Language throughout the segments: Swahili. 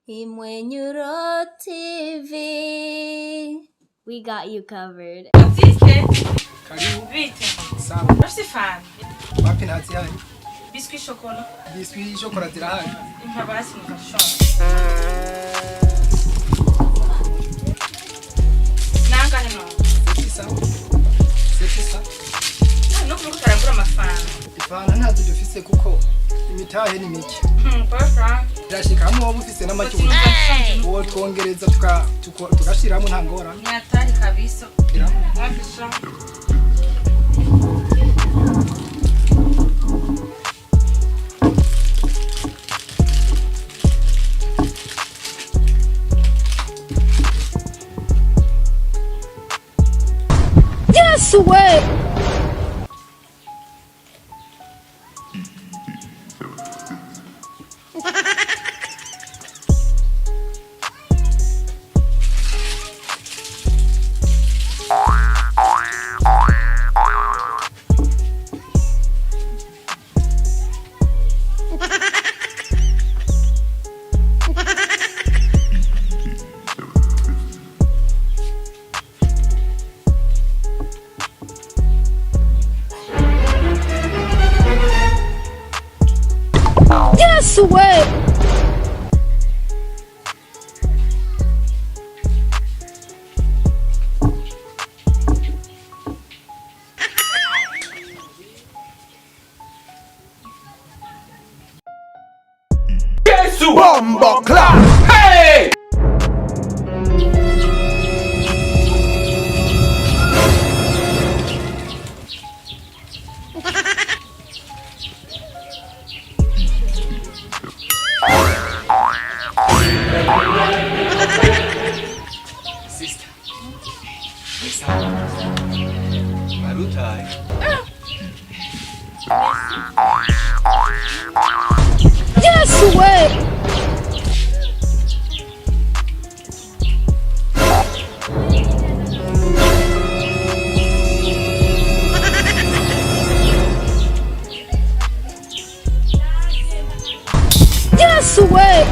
Imwenyuro TV. We got you covered. Karibu. Vite. Sawa. Merci fan. Wapi nazi hai? Biscuit chocolat. Biscuit chocolat zirahari. Impabasi mukashona. Nanga hino. Sefisa. No kurukaragura amafana. Ifana ntazo dufise kuko imitahe ni mike. Pasa. Ndashika hamwe wowe ufise n'amacyuzi. Uwo twongereza tugashiramo nta ngora. Ni hatari kabisa. Kabisa. Yes way. Yes way. Bombo clap! Hey! Sister. Marutai. Yes way. Yes way.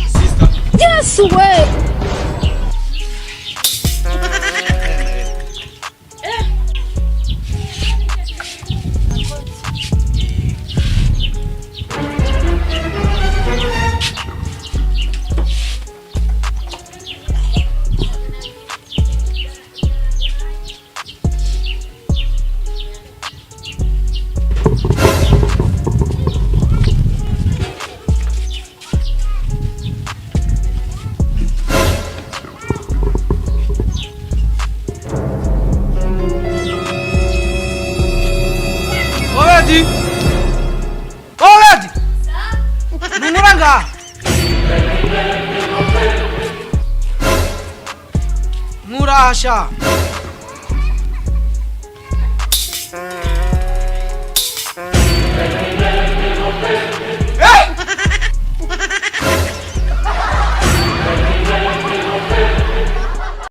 Sister. Yes way. Already! Nunguranga! Murasha!